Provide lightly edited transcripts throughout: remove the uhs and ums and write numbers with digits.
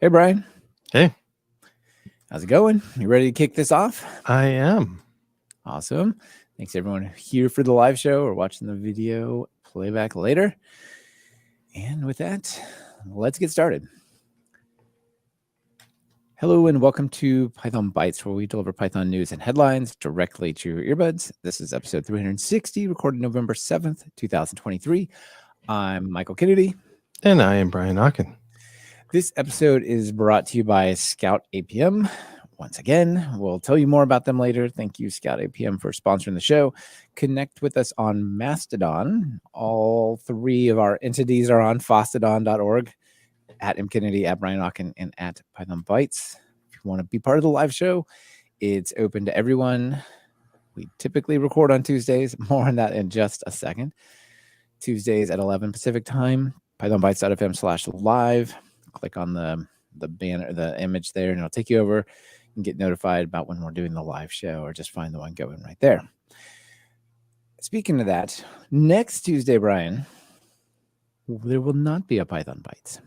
Hey, Brian. Hey, How's it going? You ready to kick this off? I am. Awesome. Thanks, everyone here for the live show or watching the video playback later. And with that, let's get started. Hello, and welcome to Python Bytes, where we deliver Python news and headlines directly to your earbuds. This is episode 360, recorded November 7th, 2023. I'm Michael Kennedy. And I am Brian Ocken. This episode is brought to you by Scout APM. Once again, we'll tell you more about them later. Thank you, Scout APM, for sponsoring the show. Connect with us on Mastodon. All three of our entities are on fosstodon.org, at mkennedy, at Brian Ocken, and at Python Bytes. If you want to be part of the live show, it's open to everyone. We typically record on Tuesdays. More on that in just a second. Tuesdays at 11 Pacific time, pythonbytes.fm/live. Click on the banner, the image there, and it'll take you over and get notified about when we're doing the live show, or just find the one going right there. Speaking of that, next Tuesday, Brian, there will not be a Python Bytes.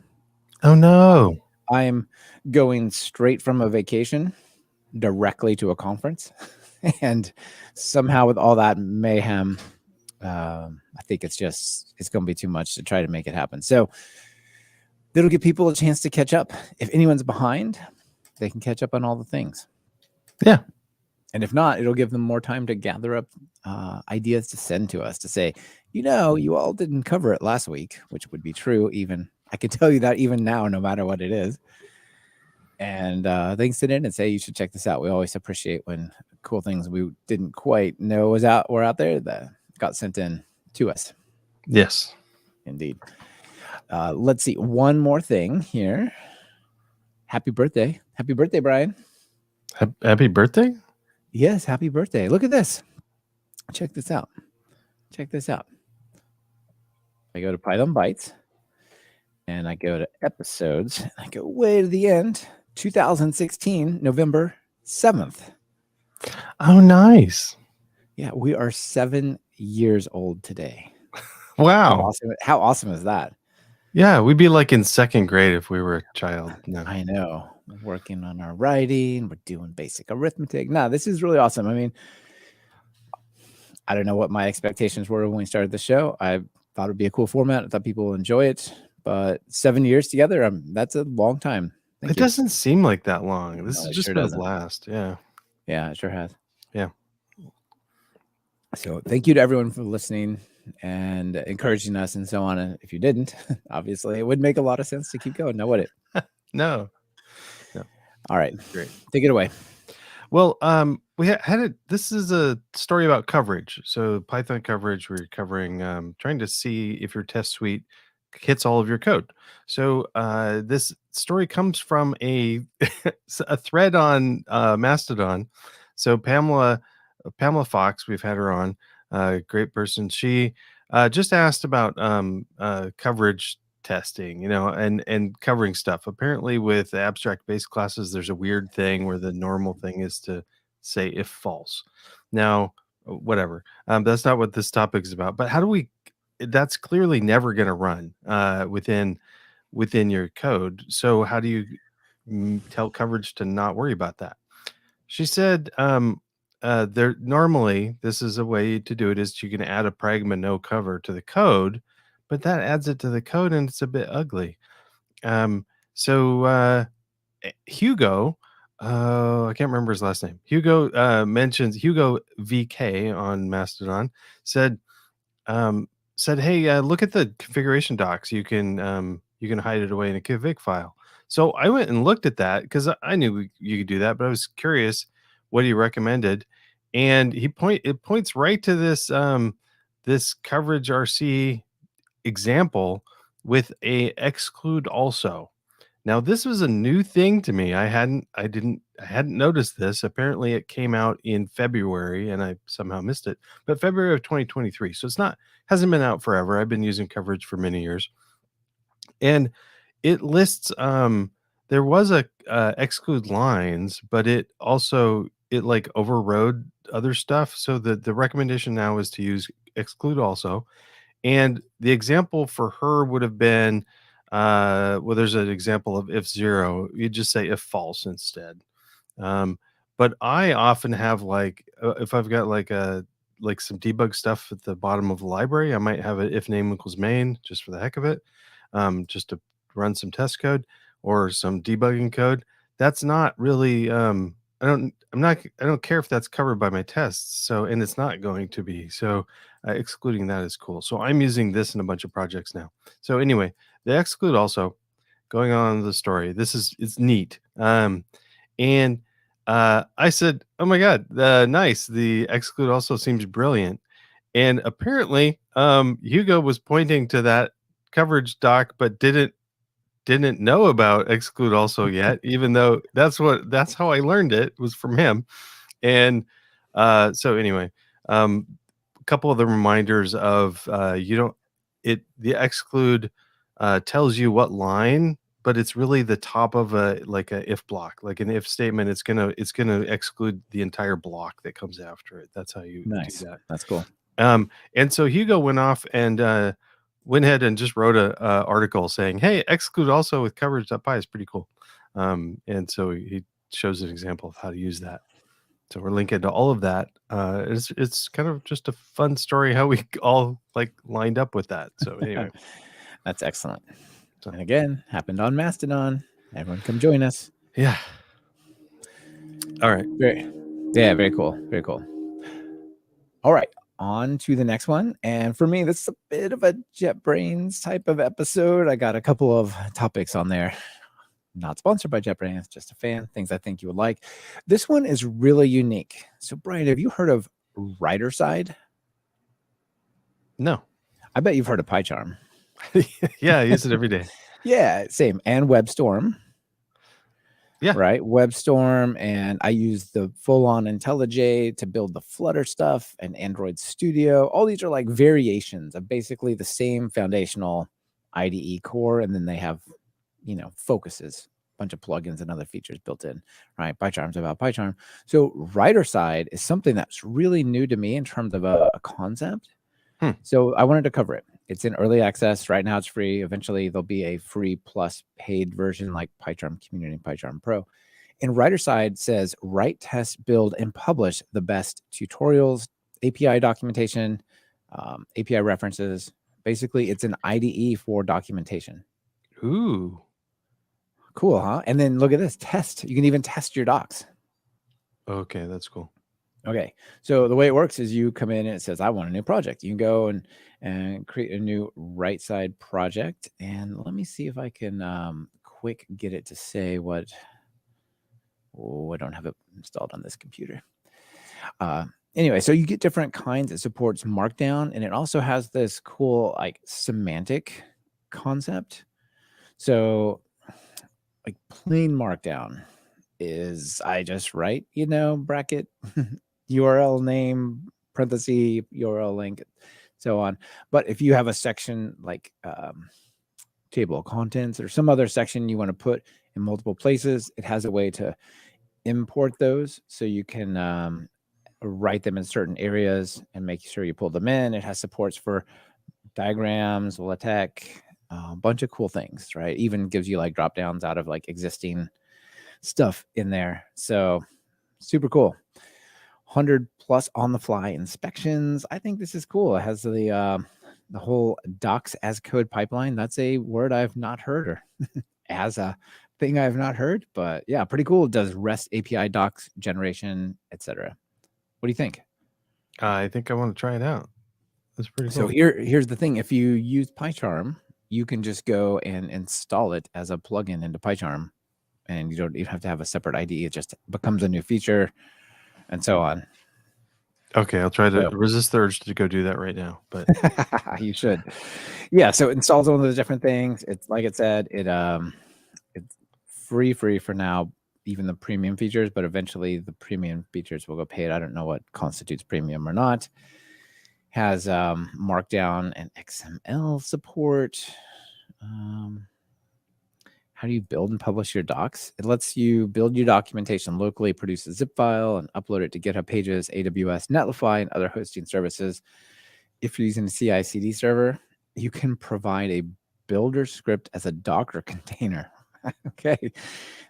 Oh, no. I'm going straight from a vacation directly to a conference. And somehow with all that mayhem, I think it's going to be too much to try to make it happen. So it'll give people a chance to catch up. If anyone's behind, they can catch up on all the things. Yeah. And if not, it'll give them more time to gather up ideas to send to us to say, you all didn't cover it last week, which would be true. Even I can tell you that even now, no matter what it is. And they can sit in and say, you should check this out. We always appreciate when cool things we didn't quite know were out there that got sent in to us. Yes. Indeed. Let's see. One more thing here. Happy birthday. Happy birthday, Brian. Happy birthday? Yes, happy birthday. Look at this. Check this out. I go to Python Bytes and I go to episodes. I go way to the end. 2016, November 7th. Oh, nice. Yeah, we are 7 years old today. Wow. How awesome is that? Yeah, we'd be like in second grade if we were a child. No. I know. We're working on our writing. We're doing basic arithmetic. No, this is really awesome. I mean, I don't know what my expectations were when we started the show. I thought it'd be a cool format. I thought people would enjoy it. But 7 years together, that's a long time. It doesn't seem like that long. This has just sure been a blast. Yeah. Yeah, it sure has. Yeah. So thank you to everyone for listening and encouraging us and so on. And if you didn't, obviously, it would make a lot of sense to keep going. Now, would it? No. All right. Great. Take it away. Well, we had it. This is a story about coverage. So Python coverage, we're covering, trying to see if your test suite hits all of your code. So this story comes from a thread on Mastodon. So Pamela Fox, we've had her on, great person. She just asked about coverage testing, and covering stuff. Apparently with abstract base classes, there's a weird thing where the normal thing is to say if false. Now, whatever. That's not what this topic is about. But how do we? That's clearly never going to run within your code. So how do you tell coverage to not worry about that? She said there normally this is a way to do it is you can add a pragma no cover to the code, but that adds it to the code and it's a bit ugly. So Hugo, I can't remember his last name. Hugo mentions Hugo VK on Mastodon said, hey, look at the configuration docs. You can hide it away in a config file. So I went and looked at that because I knew you could do that, but I was curious what he recommended, and it points right to this this coverage RC example with a exclude also. Now this was a new thing to me. I hadn't noticed this. Apparently it came out in February and I somehow missed it, but February of 2023. So hasn't been out forever. I've been using coverage for many years, and it lists there was a exclude lines, but it like overrode other stuff. So the recommendation now is to use exclude also. And the example for her would have been well, there's an example of if zero. You just say if false instead. But I often have like if I've got like some debug stuff at the bottom of the library, I might have a if name equals main just for the heck of it, just to run some test code or some debugging code. That's not really I don't care if that's covered by my tests. So and it's not going to be. So excluding that is cool. So I'm using this in a bunch of projects now. So anyway, the exclude also going on the story. It's neat. And I said, "Oh my god, nice! The exclude also seems brilliant." And apparently, Hugo was pointing to that coverage doc, but didn't know about exclude also yet, even though that's how I learned it was from him. And so anyway, a couple of the reminders of you don't it the exclude tells you what line, but it's really the top of a like a if block, like an if statement. It's gonna exclude the entire block that comes after it. That's how you do Nice. that. That's cool. And so Hugo went off and went ahead and just wrote a article saying, "Hey, exclude also with coverage.py is pretty cool." And so he shows an example of how to use that. So we're linking to all of that. It's kind of just a fun story how we all like lined up with that. So anyway, That's excellent. So- And again, happened on Mastodon. Everyone come join us. yeah. All right. Very cool. Very cool. All right, on to the next one. And for me, this is a bit of a JetBrains type of episode. I got a couple of topics on there. Not sponsored by JetBrains, just a fan, things I think you would like. This one is really unique. So, Brian, have you heard of Writerside? No. I bet you've heard of PyCharm. Yeah, I use it every day. Yeah, same. And WebStorm. Yeah. Right. WebStorm. And I use the full-on IntelliJ to build the Flutter stuff and Android Studio. All these are like variations of basically the same foundational IDE core. And then they have, focuses, a bunch of plugins and other features built in. Right. PyCharm's about PyCharm. So Writerside is something that's really new to me in terms of a concept. So I wanted to cover it. It's in early access. Right now it's free. Eventually there'll be a free plus paid version like PyCharm Community and PyCharm Pro. And Writerside says write, test, build, and publish the best tutorials, API documentation, API references. Basically, it's an IDE for documentation. Ooh. Cool, huh? And then look at this, test. You can even test your docs. Okay, that's cool. Okay, so the way it works is you come in and it says, I want a new project. You can go and create a new Writeside project. And let me see if I can quick get it to say what. Oh, I don't have it installed on this computer. Anyway, so you get different kinds. It supports Markdown, and it also has this cool like semantic concept. So like plain Markdown is I just write, bracket URL name, parenthesis, URL link, so on. But if you have a section like table of contents or some other section you want to put in multiple places, it has a way to import those so you can write them in certain areas and make sure you pull them in. It has supports for diagrams, LaTeX, a bunch of cool things, right? Even gives you like drop downs out of like existing stuff in there. So super cool. 100 plus on the fly inspections. I think this is cool. It has the whole docs as code pipeline. That's a word I've not heard, or as a thing I've not heard, but yeah, pretty cool. It does REST API docs generation, etc. What do you think? I think I want to try it out. That's pretty cool. So here's the thing. If you use PyCharm, you can just go and install it as a plugin into PyCharm, and you don't even have to have a separate IDE. It just becomes a new feature and so on. Okay, I'll try to resist the urge to go do that right now, but you should. Yeah, so it installs one of the different things. It's like it said, it's free for now, even the premium features, but eventually the premium features will go paid. I don't know what constitutes premium or not. Has Markdown and XML support. How do you build and publish your docs? It lets you build your documentation locally, produce a zip file, and upload it to GitHub Pages, AWS, Netlify, and other hosting services. If you're using a CI/CD server, you can provide a builder script as a Docker container. Okay,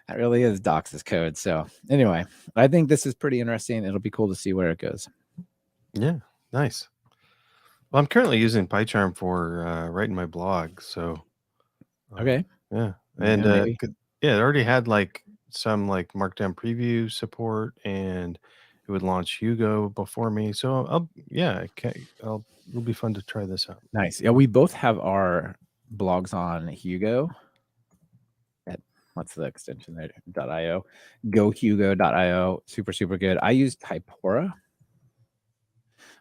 that really is Docs as code. So anyway, I think this is pretty interesting. It'll be cool to see where it goes. Yeah, nice. Well, I'm currently using PyCharm for writing my blog. So Okay. yeah, and Maybe. yeah, it already had like some like Markdown preview support, and it would launch Hugo before me. So it'll be fun to try this out. Nice. Yeah, we both have our blogs on Hugo. What's the extension there? .io. GoHugo.io. Super good. I use Typora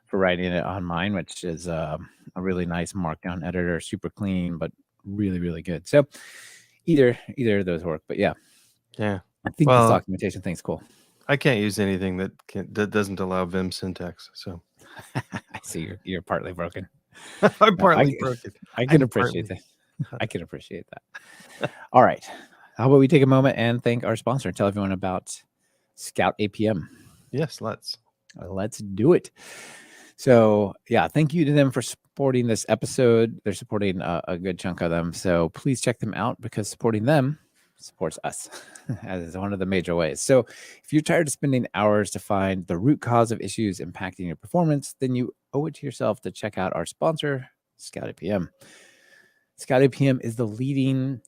for writing it on mine, which is a really nice Markdown editor, super clean, but really good. So either of those work. But yeah, Yeah. I think this documentation thing's cool. I can't use anything that doesn't allow Vim syntax. So I see you're partly broken. I'm partly broken. I can appreciate that. I can appreciate that. All right. How about we take a moment and thank our sponsor and tell everyone about Scout APM? Yes, let's do it. So yeah, thank you to them for supporting this episode. They're supporting a good chunk of them. So please check them out because supporting them supports us as one of the major ways. So if you're tired of spending hours to find the root cause of issues impacting your performance, then you owe it to yourself to check out our sponsor, Scout APM. Scout APM is a leading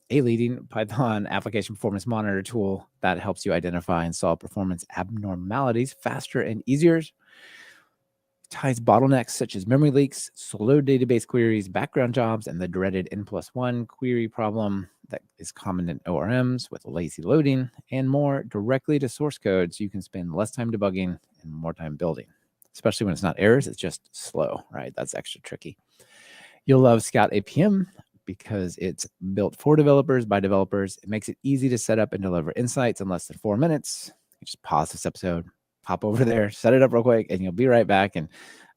Python application performance monitor tool that helps you identify and solve performance abnormalities faster and easier. It ties bottlenecks such as memory leaks, slow database queries, background jobs, and the dreaded N+1 query problem that is common in ORMs with lazy loading and more directly to source code so you can spend less time debugging and more time building. Especially when it's not errors, it's just slow, right? That's extra tricky. You'll love Scout APM because it's built for developers by developers. It makes it easy to set up and deliver insights in less than 4 minutes. You just pause this episode, hop over there, set it up real quick, and you'll be right back. And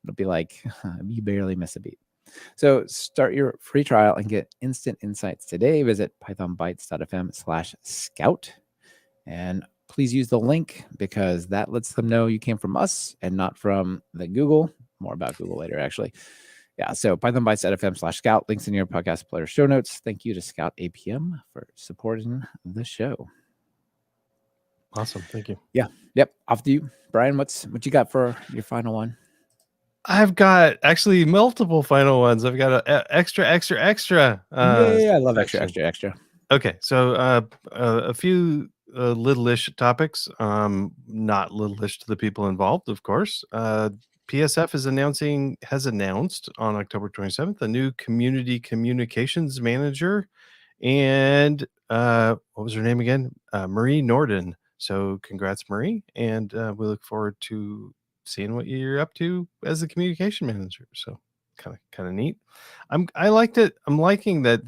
it'll be like you barely miss a beat. So start your free trial and get instant insights today. Visit pythonbytes.fm/scout. And please use the link because that lets them know you came from us and not from the Google. More about Google later, actually. Yeah, so pythonbytes.fm/scout. Links in your podcast player show notes. Thank you to Scout APM for supporting the show. Awesome. Thank you. Yeah. Yep. Off to you. Brian, what you got for your final one? I've got actually multiple final ones. I've got an extra. I love extra. Okay, so a few little-ish topics. Not little-ish to the people involved, of course. PSF has announced on October 27th a new community communications manager, and what was her name again? Marie Norden. So congrats, Marie, and we look forward to seeing what you're up to as the communication manager. So kind of neat. I liked it. I'm liking that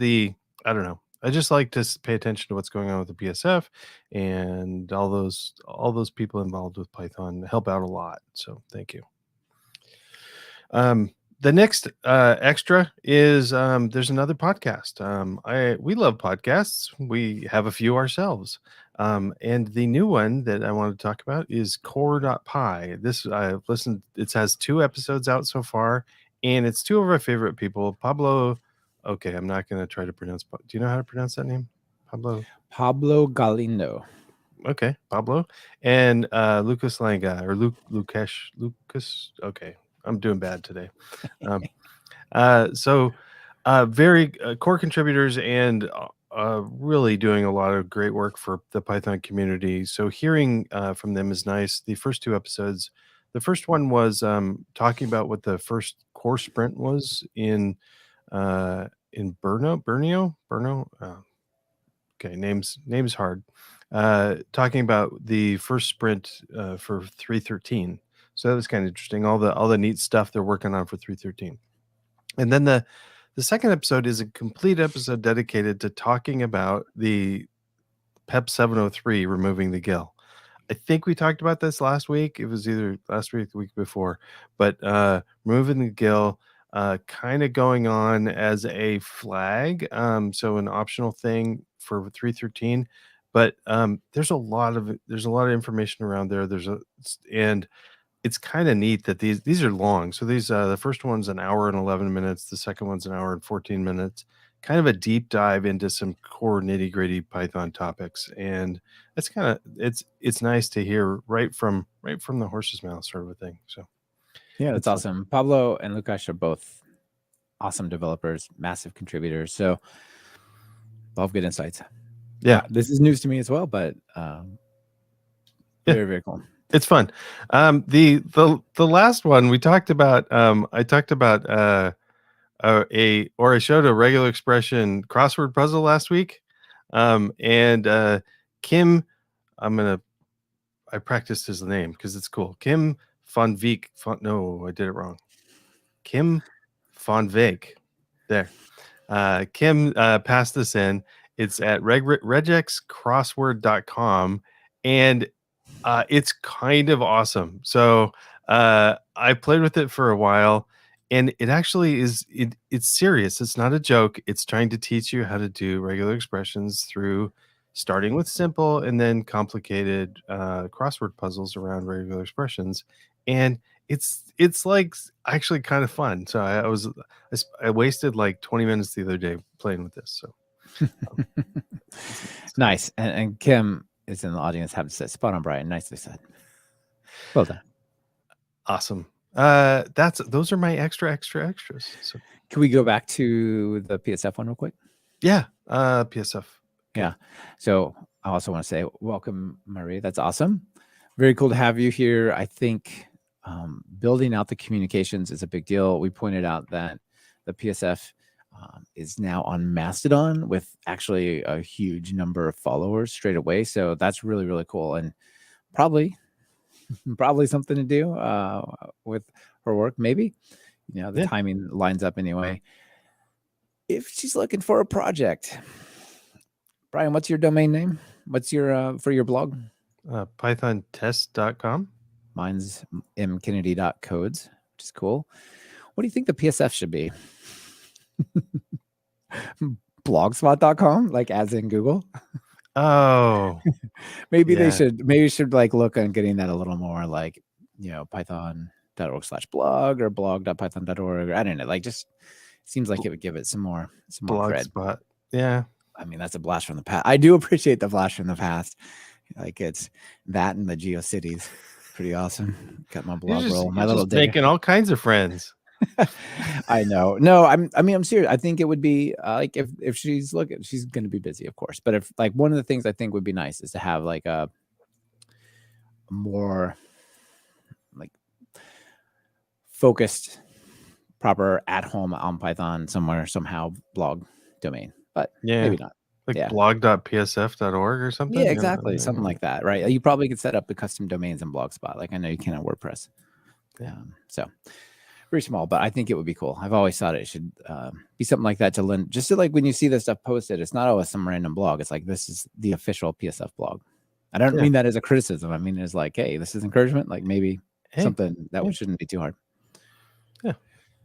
I don't know. I just like to pay attention to what's going on with the PSF, and all those people involved with Python help out a lot. So thank you. The next extra is there's another podcast. We love podcasts. We have a few ourselves. And the new one that I want to talk about is core.py. This I've listened. It has 2 episodes out so far, and it's 2 of our favorite people. Pablo. Okay, I'm not going to try to pronounce. Do you know how to pronounce that name? Pablo Galindo. Okay, Pablo and Lucas Langa or Lucas. Okay, I'm doing bad today. So very core contributors and really doing a lot of great work for the Python community. So hearing from them is nice. The first 2 episodes, the first one was talking about what the first core sprint was in Brno. Okay, names hard. Talking about the first sprint for 3.13. So that was kind of interesting. All the neat stuff they're working on for 3.13. And then the second episode is a complete episode dedicated to talking about the PEP 703 removing the GIL. I think we talked about this last week. It was either last week or the week before, but removing the GIL kind of going on as a flag. So an optional thing for 3.13, but there's a lot of information around there. And it's kind of neat that these are long. So these the first one's an hour and 11 minutes. The second one's an hour and 14 minutes. kind of a deep dive into some core nitty gritty Python topics, and it's nice to hear right from the horse's mouth, sort of a thing. So Yeah, that's it's fun. awesome. Pablo and Lukash are both awesome developers, massive contributors. So, both good insights. Yeah, this is news to me as well, but very, very cool. It's fun. The last one we talked about. I talked about I showed a regular expression crossword puzzle last week, and Kim, I practiced his name because it's cool. Kim von Veek. No, I did it wrong. Kim von Veek. There. Kim passed this in. It's at regexcrossword.com, and it's kind of awesome. So I played with it for a while, and it actually it's serious. It's not a joke. It's trying to teach you how to do regular expressions through starting with simple and then complicated crossword puzzles around regular expressions. And it's like actually kind of fun. So I wasted like 20 minutes the other day playing with this. So Nice. And Kim is in the audience. Have to say, spot on, Brian. Nicely said. Well done. Awesome. Those are my extras. So can we go back to the PSF one real quick? Yeah. PSF. Yeah. So I also want to say welcome, Marie. That's awesome. Very cool to have you here. I think building out the communications is a big deal. We pointed out that the PSF is now on Mastodon with actually a huge number of followers straight away. So that's really, really cool, and probably something to do with her work. Maybe, the timing lines up anyway. If she's looking for a project, Brian, what's your domain name? What's your for your blog? pythontest.com. Mine's mkennedy.codes, which is cool. What do you think the PSF should be? Blogspot.com, like as in Google. Oh, maybe they should like look on getting that a little more like, python.org/blog or blog.python.org. I don't know. Like, just seems like it would give it some more cred. Blogspot. Yeah. I mean, that's a blast from the past. I do appreciate the blast from the past. Like, it's that and the GeoCities. Pretty awesome. Got my blog roll. My little making all kinds of friends. I know. No, I'm serious. I think it would be like if she's looking, she's going to be busy, of course. But if like one of the things I think would be nice is to have like a more like focused, proper at home on Python somewhere, somehow blog domain. But maybe not. Like blog.psf.org or something? Yeah, exactly. Something like that, right? You probably could set up the custom domains in Blogspot. Like I know you can on WordPress. So very small, but I think it would be cool. I've always thought it should be something like that to lend. Just to like when you see this stuff posted, it's not always some random blog. It's like, this is the official PSF blog. I don't mean that as a criticism. I mean, it's like, hey, this is encouragement. Like maybe something that shouldn't be too hard. Yeah.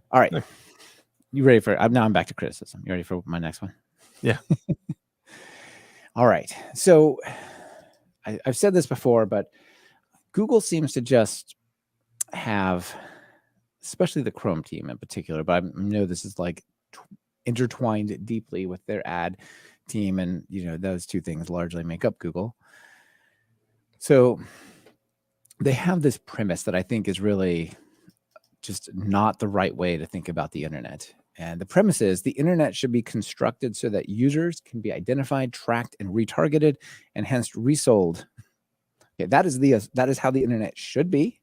All right. You ready for it? Now I'm back to criticism. You ready for my next one? Yeah. All right. So I've said this before, but Google seems to just have, especially the Chrome team in particular, but I know this is like intertwined deeply with their ad team. And, those two things largely make up Google. So they have this premise that I think is really just not the right way to think about the internet. And the premise is the internet should be constructed so that users can be identified, tracked, and retargeted, and hence resold. Okay, that is how the internet should be.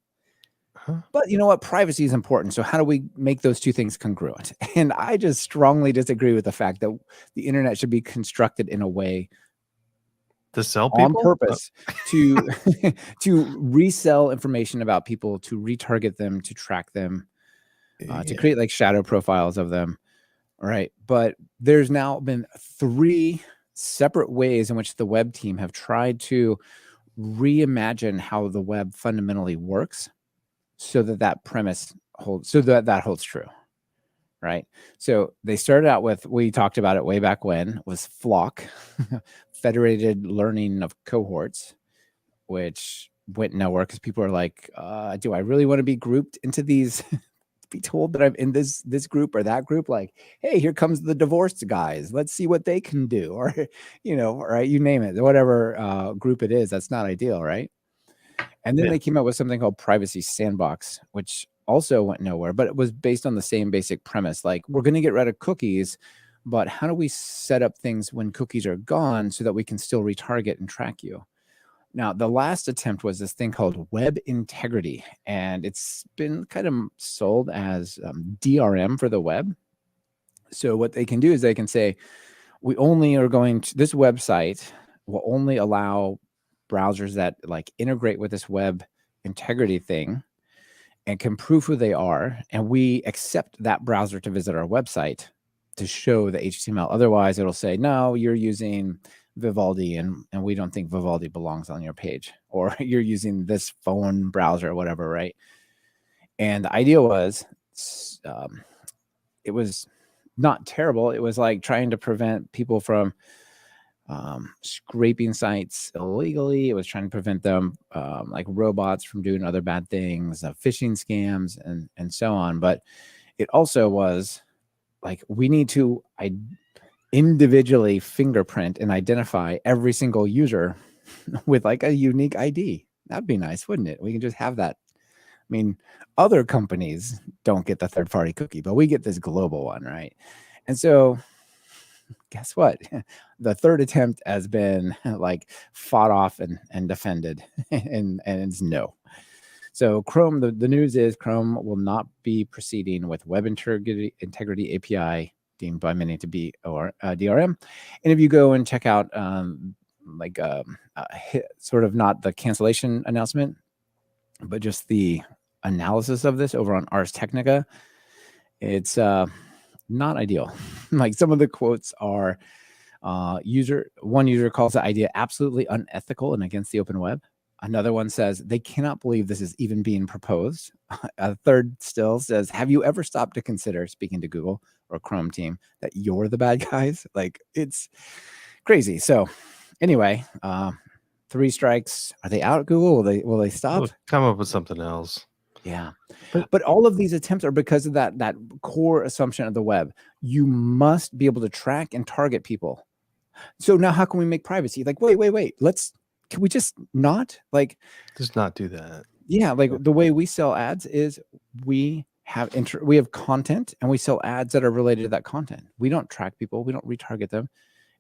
But you know what? Privacy is important. So how do we make those two things congruent? And I just strongly disagree with the fact that the internet should be constructed in a way to sell people on purpose to resell information about people, to retarget them, to track them, to create like shadow profiles of them. All right. But there's now been 3 separate ways in which the web team have tried to reimagine how the web fundamentally works so that premise holds, so that holds true. Right. So they started out with, we talked about it way back when, was Flock, federated learning of cohorts, which went nowhere because people are like, do I really want to be grouped into these be told that I'm in this group or that group. Like, hey, here comes the divorced guys. Let's see what they can do, or right? You name it, whatever group it is. That's not ideal, right? And then they came out with something called Privacy Sandbox, which also went nowhere, but it was based on the same basic premise. Like, we're going to get rid of cookies, but how do we set up things when cookies are gone so that we can still retarget and track you? Now, the last attempt was this thing called web integrity, and it's been kind of sold as DRM for the web. So what they can do is they can say, we only are going to, this website will only allow browsers that like integrate with this web integrity thing and can prove who they are. And we accept that browser to visit our website to show the HTML. Otherwise, it'll say, no, you're using Vivaldi and we don't think Vivaldi belongs on your page, or you're using this phone browser or whatever, right? And the idea was, it was not terrible. It was like trying to prevent people from scraping sites illegally. It was trying to prevent them, like robots, from doing other bad things, phishing scams, and so on. But it also was like, we need to individually fingerprint and identify every single user with like a unique ID. That'd be nice, wouldn't it? We can just have that. I mean, other companies don't get the third-party cookie, but we get this global one, right? And so guess what? The third attempt has been like fought off and defended, and it's no. So Chrome, the news is Chrome will not be proceeding with Web Integrity API, deemed by many to be or DRM. And if you go and check out sort of not the cancellation announcement, but just the analysis of this over on Ars Technica, it's not ideal. Like, some of the quotes are, one user calls the idea absolutely unethical and against the open web. Another one says they cannot believe this is even being proposed. A third still says, have you ever stopped to consider, speaking to Google or Chrome team, that you're the bad guys? Like, it's crazy. So anyway, 3 strikes. Are they out at Google? Will they stop? We'll come up with something else. Yeah. But all of these attempts are because of that core assumption of the web. You must be able to track and target people. So now how can we make privacy? Like, wait. Can we just not? Like, just not do that. Yeah, like the way we sell ads is we have content and we sell ads that are related to that content. We don't track people. We don't retarget them.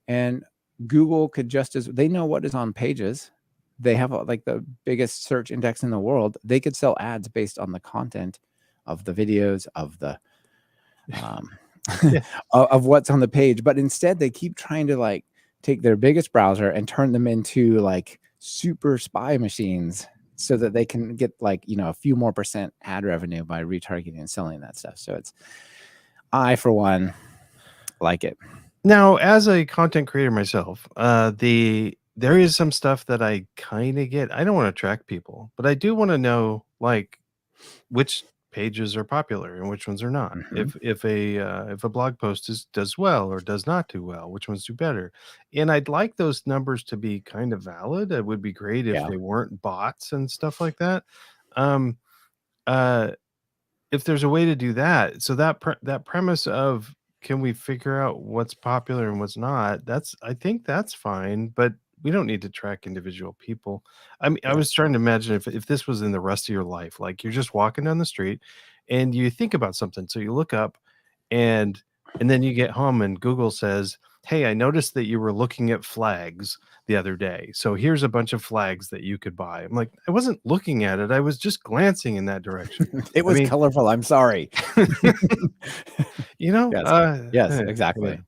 And Google could they know what is on pages. They have like the biggest search index in the world. They could sell ads based on the content of the videos, of the of what's on the page. But instead, they keep trying to like take their biggest browser and turn them into like super spy machines so that they can get like, a few more % ad revenue by retargeting and selling that stuff. So I, for one, like it. Now, as a content creator myself, there is some stuff that I kind of get. I don't want to track people, but I do want to know like which pages are popular and which ones are not. Mm-hmm. If a blog post does well or does not do well, which ones do better. And I'd like those numbers to be kind of valid. It would be great if they weren't bots and stuff like that. If there's a way to do that, so that premise of, can we figure out what's popular and what's not? I think that's fine, but we don't need to track individual people. I mean, I was trying to imagine if this was in the rest of your life, like you're just walking down the street and you think about something. So you look up and then you get home and Google says, hey, I noticed that you were looking at flags the other day. So here's a bunch of flags that you could buy. I'm like, I wasn't looking at it. I was just glancing in that direction. It was colorful. I'm sorry. Yes, exactly.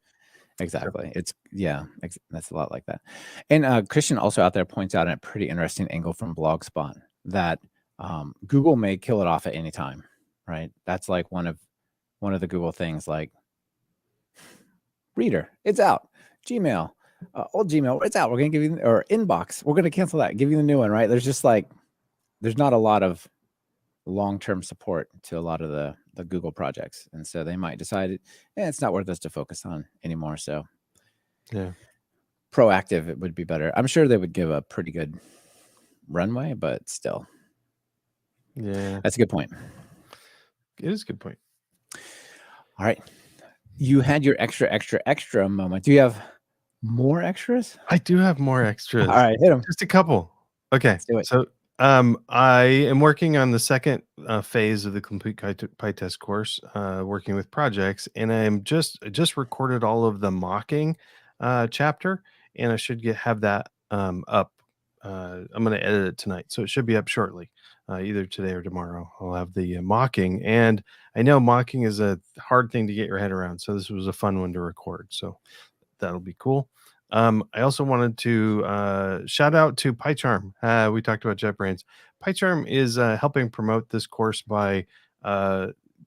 Exactly. That's a lot like that. And Christian also out there points out a pretty interesting angle from Blogspot that Google may kill it off at any time, right? That's like one of the Google things, like Reader, it's out. Gmail, old Gmail, it's out. We're going to give you, or Inbox, we're going to cancel that, give you the new one, right? There's just like, there's not a lot of long-term support to a lot of the Google projects. And so they might decide it's not worth us to focus on anymore. So proactive, it would be better. I'm sure they would give a pretty good runway, but still. Yeah. That's a good point. is a good point. All right. You had your extra moment. Do you have more extras? I do have more extras. All right, hit them. Just a couple. Okay. Let's do it. So I am working on the second phase of the complete PyTest course, working with projects, and I'm just recorded all of the mocking chapter, and I should have that up. I'm going to edit it tonight, so it should be up shortly, either today or tomorrow. I'll have the mocking, and I know mocking is a hard thing to get your head around, so this was a fun one to record. So that'll be cool. I also wanted to shout out to PyCharm. We talked about JetBrains. PyCharm is helping promote this course by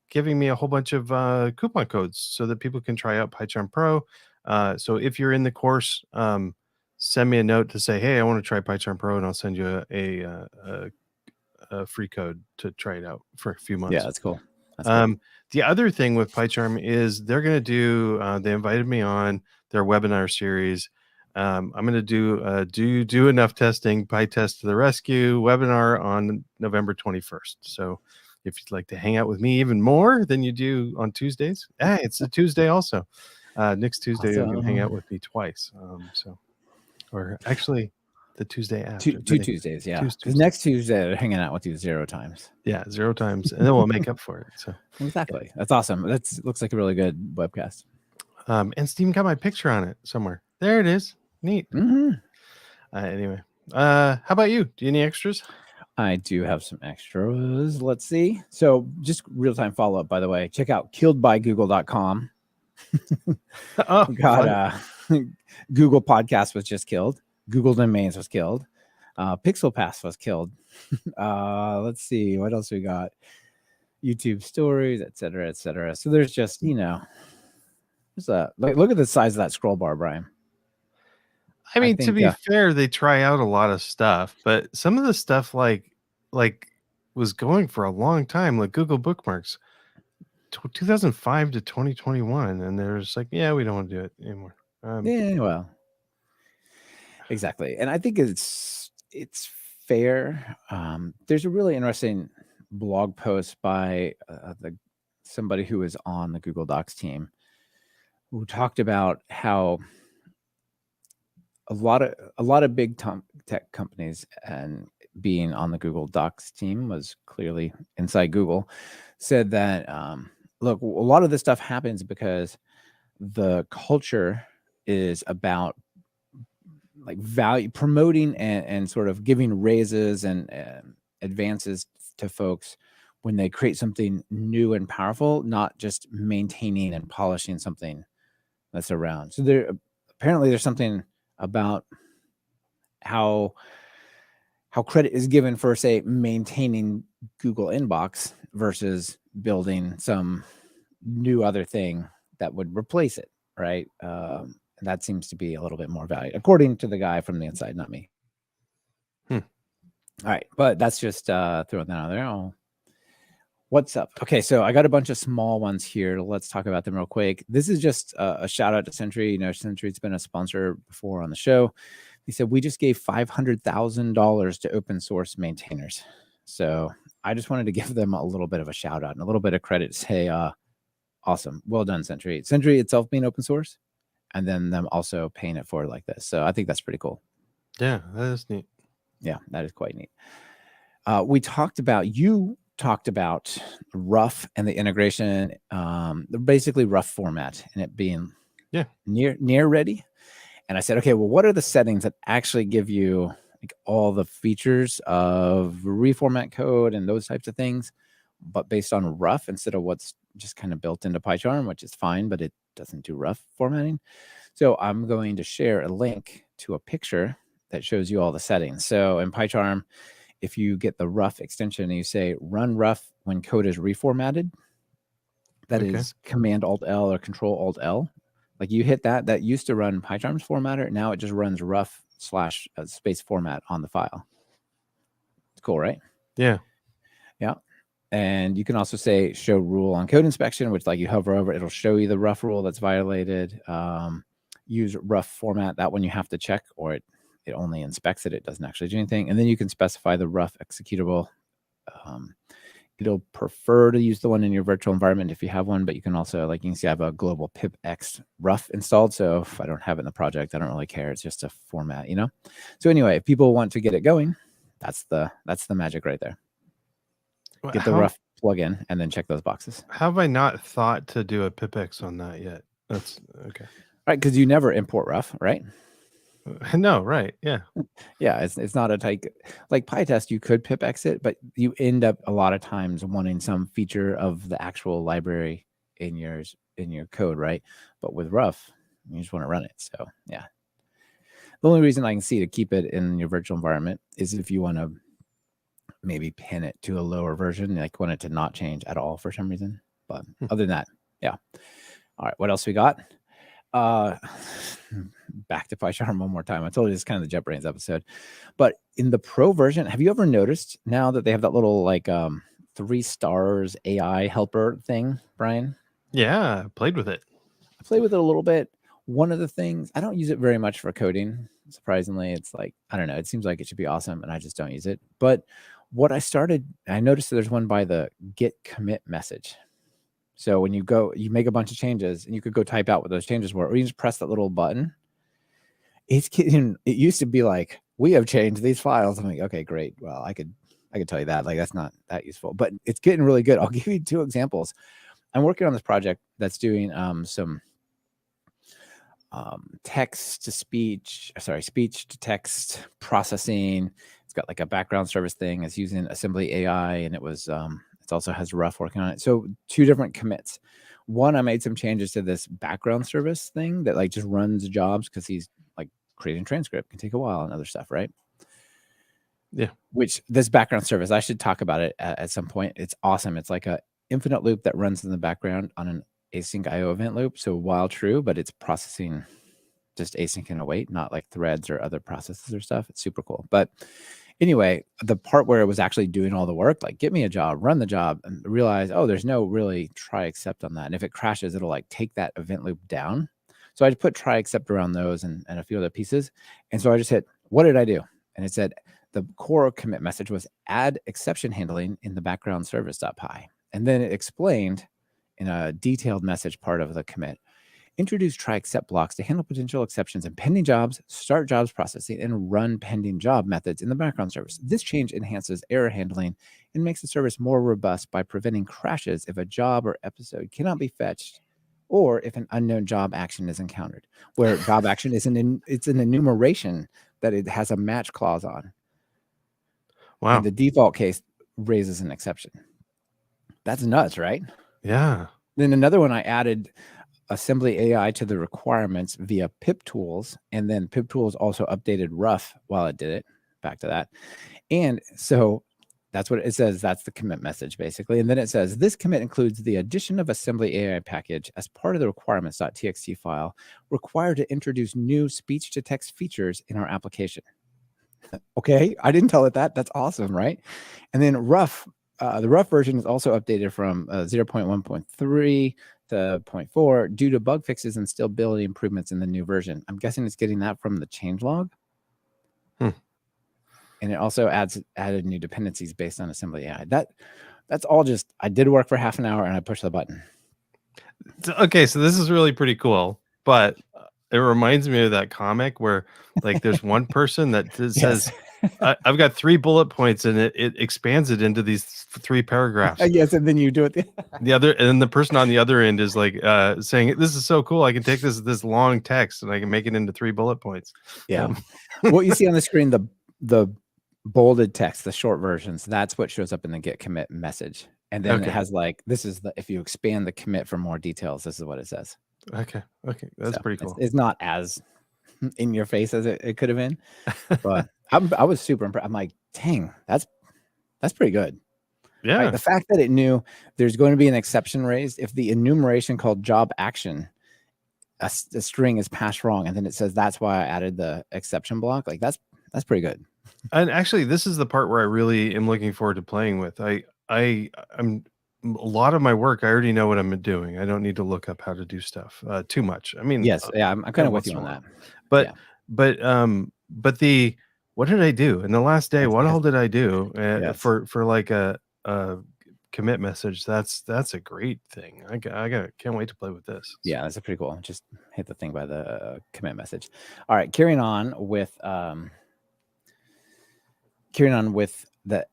giving me a whole bunch of coupon codes so that people can try out PyCharm Pro. So if you're in the course, send me a note to say, hey, I want to try PyCharm Pro, and I'll send you a free code to try it out for a few months. Yeah, that's cool. That's cool. The other thing with PyCharm is they're going to do, they invited me on their webinar series. I'm going to do enough testing, PyTest to the rescue webinar on November 21st. So if you'd like to hang out with me even more than you do on Tuesdays, it's a Tuesday also. Next Tuesday, Awesome. you can hang out with me twice. Or actually the Tuesday after. Two Tuesdays, yeah. Tuesdays. Next Tuesday, they're hanging out with you 0 times. Yeah, 0 times, and then we'll make up for it. So exactly, that's awesome. That looks like a really good webcast. And Steam got my picture on it somewhere. There it is. Neat. Anyway, how about you? Do you have any extras? I do have some extras. Let's see. So just real-time follow-up, by the way. Check out killedbygoogle.com. Oh, God, Google Podcast was just killed. Google Domains was killed. Pixel Pass was killed. Let's see. What else we got? YouTube stories, etc., etc. So there's just, there's look at the size of that scroll bar, Brian. I mean, to be fair, they try out a lot of stuff, but some of the stuff like was going for a long time, like Google Bookmarks, 2005 to 2021, and they're just like, yeah, we don't want to do it anymore. Yeah, well, exactly, and I think it's fair. There's a really interesting blog post by somebody who was on the Google Docs team who talked about how a lot of big tech companies, and being on the Google Docs team was clearly inside Google, said that look, a lot of this stuff happens because the culture is about like value promoting and sort of giving raises and advances to folks when they create something new and powerful, not just maintaining and polishing something that's around. So there's something about how credit is given for, say, maintaining Google Inbox versus building some new other thing that would replace it, right? And that seems to be a little bit more valued, according to the guy from the inside, not me. All right, but that's just throwing that out there. Oh, what's up? Okay, so I got a bunch of small ones here. Let's talk about them real quick. This is just a shout out to Sentry. Sentry's been a sponsor before on the show. He said, we just gave $500,000 to open source maintainers. So I just wanted to give them a little bit of a shout out and a little bit of credit. Say, awesome. Well done, Sentry. Sentry itself being open source, and then them also paying it forward like this. So I think that's pretty cool. Yeah, that is neat. Yeah, that is quite neat. You talked about rough and the integration, basically rough format, and it being near ready. And I said, okay, well, what are the settings that actually give you like all the features of reformat code and those types of things, but based on rough instead of what's just kind of built into PyCharm, which is fine, but it doesn't do rough formatting. So I'm going to share a link to a picture that shows you all the settings. So in PyCharm, if you get the rough extension and you say run rough when code is reformatted, that is Command Alt L or Control Alt L. Like you hit that used to run PyCharm's formatter. Now it just runs rough / space format on the file. It's cool, right? Yeah. Yeah. And you can also say show rule on code inspection, which like you hover over, it'll show you the rough rule that's violated. Use rough format. That one you have to check, or it only inspects it. It doesn't actually do anything. And then you can specify the rough executable It'll prefer to use the one in your virtual environment if you have one, but you can also, like you can see, I have a global pipx rough installed. So if I don't have it in the project, I don't really care. It's just a format, you know? So anyway, if people want to get it going, that's the magic right there. Get the rough plugin and then check those boxes. How have I not thought to do a pipx on that yet? That's okay. Right, because you never import rough, right? No, right. Yeah. Yeah, it's not a tight, like PyTest, you could pip exit, but you end up a lot of times wanting some feature of the actual library in your code, right? But with rough, you just want to run it. So yeah. The only reason I can see to keep it in your virtual environment is if you want to maybe pin it to a lower version, like want it to not change at all for some reason. But other than that, yeah. All right, what else we got? Back to PyCharm one more time. I told you this is kind of the JetBrains episode, but in the pro version, have you ever noticed now that they have that little like 3 stars AI helper thing, Brian? Yeah, I played with it. I played with it a little bit. One of the things, I don't use it very much for coding. Surprisingly, it's like, I don't know, it seems like it should be awesome and I just don't use it. But what I noticed that there's one by the git commit message. So when you make a bunch of changes and you could go type out what those changes were, or you just press that little button. It used to be like, we have changed these files. I'm like, okay, great. Well, I could tell you that, like, that's not that useful, but it's getting really good. I'll give you 2 examples. I'm working on this project that's doing some speech to text processing. It's got like a background service thing. It's using assembly AI, and it also has rough working on it. So 2 different commits. One, I made some changes to this background service thing that like just runs jobs because he's like creating transcript can take a while and other stuff, right? Yeah. Which this background service, I should talk about it at some point. It's awesome. It's like a infinite loop that runs in the background on an async IO event loop. So while true, but it's processing just async and await, not like threads or other processes or stuff. It's super cool. But anyway, the part where it was actually doing all the work, like get me a job, run the job, and realize, oh, there's no really try except on that. And if it crashes, it'll like take that event loop down. So I put try except around those and a few other pieces. And so I just hit, what did I do? And it said the core commit message was add exception handling in the background service.py. And then it explained in a detailed message part of the commit, introduce try except blocks to handle potential exceptions in pending jobs, start jobs processing, and run pending job methods in the background service. This change enhances error handling and makes the service more robust by preventing crashes if a job or episode cannot be fetched, or if an unknown job action is encountered, where job action is it's an enumeration that it has a match clause on. Wow. And the default case raises an exception. That's nuts, right? Yeah. Then another one, I added assembly AI to the requirements via pip tools, and then pip tools also updated rough while it did it. Back to that. And so that's what it says. That's the commit message basically. And then it says this commit includes the addition of assembly AI package as part of the requirements.txt file required to introduce new speech to text features in our application. Okay, I didn't tell it that. That's awesome, right? And then rough, the rough version is also updated from 0.1.3 to 0.4 due to bug fixes and stability improvements in the new version. I'm guessing it's getting that from the changelog. And it also added new dependencies based on assembly AI. That's all just, I did work for half an hour and I pushed the button. Okay, so this is really pretty cool, but it reminds me of that comic where like there's one person that says, I've got 3 bullet points, and it expands it into these 3 paragraphs. Yes, and then you do it. And the person on the other end is like saying, this is so cool. I can take this long text and I can make it into 3 bullet points. Yeah. What you see on the screen, the bolded text, the short versions, that's what shows up in the git commit message. And then it has like, this is if you expand the commit for more details, this is what it says. Okay. That's pretty cool. It's not as in your face as it could have been, but I was super impressed. I'm like, dang, that's pretty good. Yeah. Right? The fact that it knew there's going to be an exception raised if the enumeration called job action, a string is passed wrong, and then it says that's why I added the exception block. Like that's pretty good. And actually, this is the part where I really am looking forward to playing with. I'm a lot of my work, I already know what I'm doing. I don't need to look up how to do stuff too much. I mean, yes, yeah, I'm kind of with you on that. But what did I do in the last day? What all did I do for like a commit message. That's a great thing. Can't wait to play with this. Yeah, that's pretty cool. Just hit the thing by the commit message. All right, carrying on with the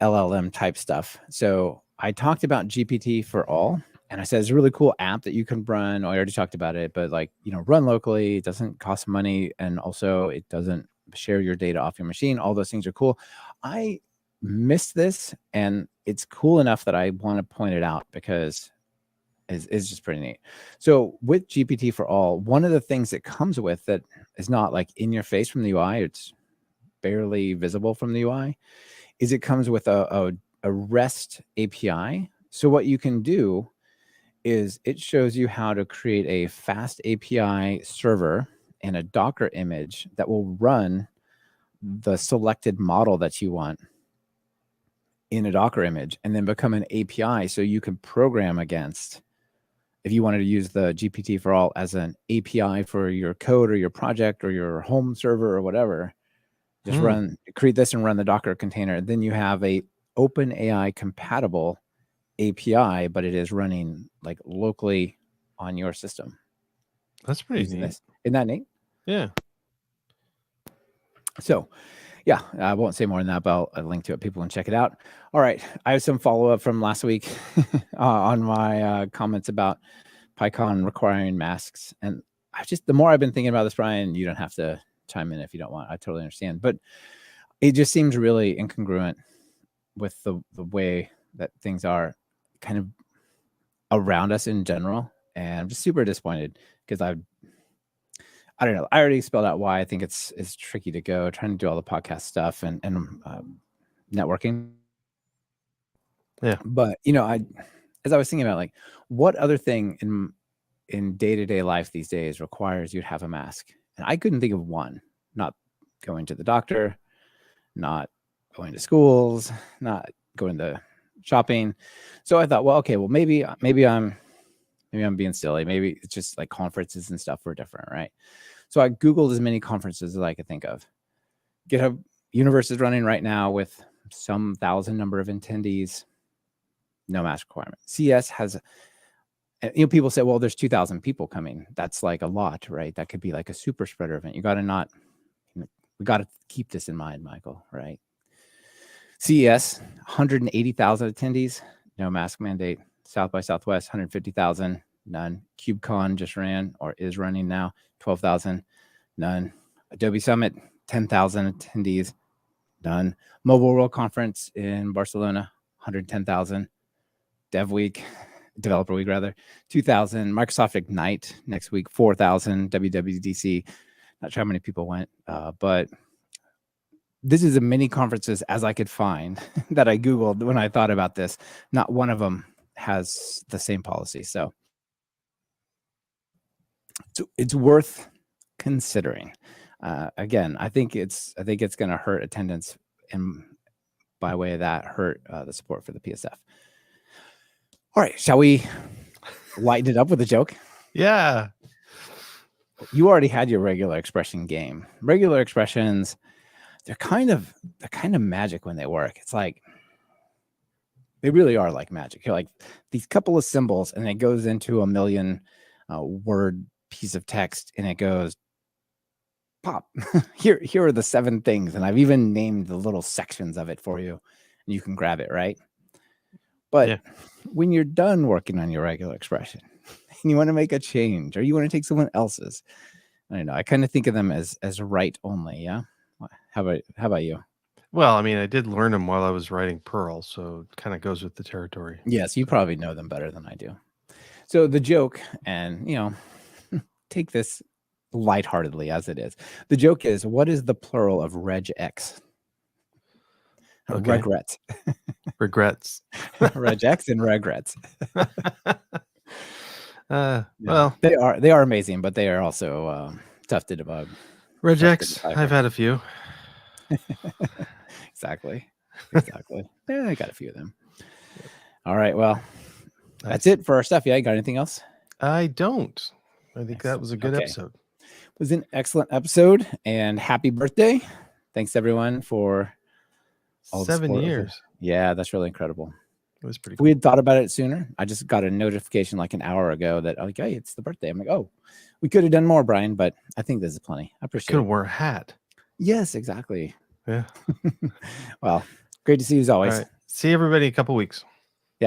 LLM type stuff. So I talked about GPT for all, and I said it's a really cool app that you can run. I already talked about it, but like, run locally. It doesn't cost money, and also it doesn't share your data off your machine. All those things are cool. I missed this, and it's cool enough that I want to point it out because it's just pretty neat. So with GPT for all, one of the things that comes with that is not like in your face from the UI, it's barely visible from the UI, is it comes with a REST API. So what you can do is it shows you how to create a fast API server and a Docker image that will run the selected model that you want in a Docker image and then become an API. So you can program against, if you wanted to use the GPT for all as an API for your code or your project or your home server or whatever, just create this and run the Docker container. Then you have a OpenAI compatible API, but it is running like locally on your system. That's pretty neat. Isn't that neat? Yeah. So, yeah, I won't say more than that, but I'll link to it. People can check it out. All right. I have some follow-up from last week on my comments about PyCon requiring masks. And the more I've been thinking about this, Brian, you don't have to chime in if you don't want. I totally understand. But it just seems really incongruent with the way that things are kind of around us in general. And I'm just super disappointed because I don't know. I already spelled out why I think it's tricky to go trying to do all the podcast stuff and networking. Yeah. But as I was thinking about like what other thing in day-to-day life these days requires you to have a mask, and I couldn't think of one. Not going to the doctor, not going to schools, not going to shopping. So I thought, well, okay, well maybe I'm being silly. Maybe it's just like conferences and stuff were different, right? So I Googled as many conferences as I could think of. GitHub Universe is running right now with some 1,000 number of attendees, no mask requirement. CS has, people say, well, there's 2,000 people coming. That's like a lot, right? That could be like a super spreader event. We got to keep this in mind, Michael, right? CES, 180,000 attendees, no mask mandate. South by Southwest, 150,000, none. KubeCon just ran or is running now, 12,000, none. Adobe Summit, 10,000 attendees, none. Mobile World Conference in Barcelona, 110,000. Developer Week rather, 2,000. Microsoft Ignite next week, 4,000. WWDC, not sure how many people went, but this is as many conferences as I could find that I Googled when I thought about this. Not one of them has the same policy. So it's worth considering. Again, I think it's going to hurt attendance and by way of that hurt the support for the PSF. All right, shall we lighten it up with a joke? Yeah. You already had your regular expression game. Regular expressions, they're kind of magic when they work. It's like they really are like magic. You're like these couple of symbols, and it goes into a million word piece of text, and it goes pop. Here are the 7 things, and I've even named the little sections of it for you, and you can grab it, right? But when you're done working on your regular expression and you want to make a change or you want to take someone else's, I don't know. I kind of think of them as write only. Yeah. How about you? Well, I mean, I did learn them while I was writing Perl, so it kind of goes with the territory. Yes, you probably know them better than I do. So the joke, and take this lightheartedly as it is. The joke is, what is the plural of regex? Okay. Regrets. Regrets. Regex and regrets. Well, they are amazing, but they are also tough to debug. Regex, I've had a few. Exactly. Yeah, I got a few of them. All right, well, that's it for our stuff. Yeah, you got anything else? I don't. I think that was a good episode. It was an excellent episode, and happy birthday. Thanks everyone for all 7 years. Yeah, that's really incredible. It was pretty If cool. we had thought about it sooner, I just got a notification like an hour ago that like, hey, it's the birthday. I'm like, oh, we could have done more, Brian, but I think this is plenty. I appreciate Could it. have worn a hat. Yes, exactly. Yeah. Well, great to see you as All always. right. See everybody in a couple weeks.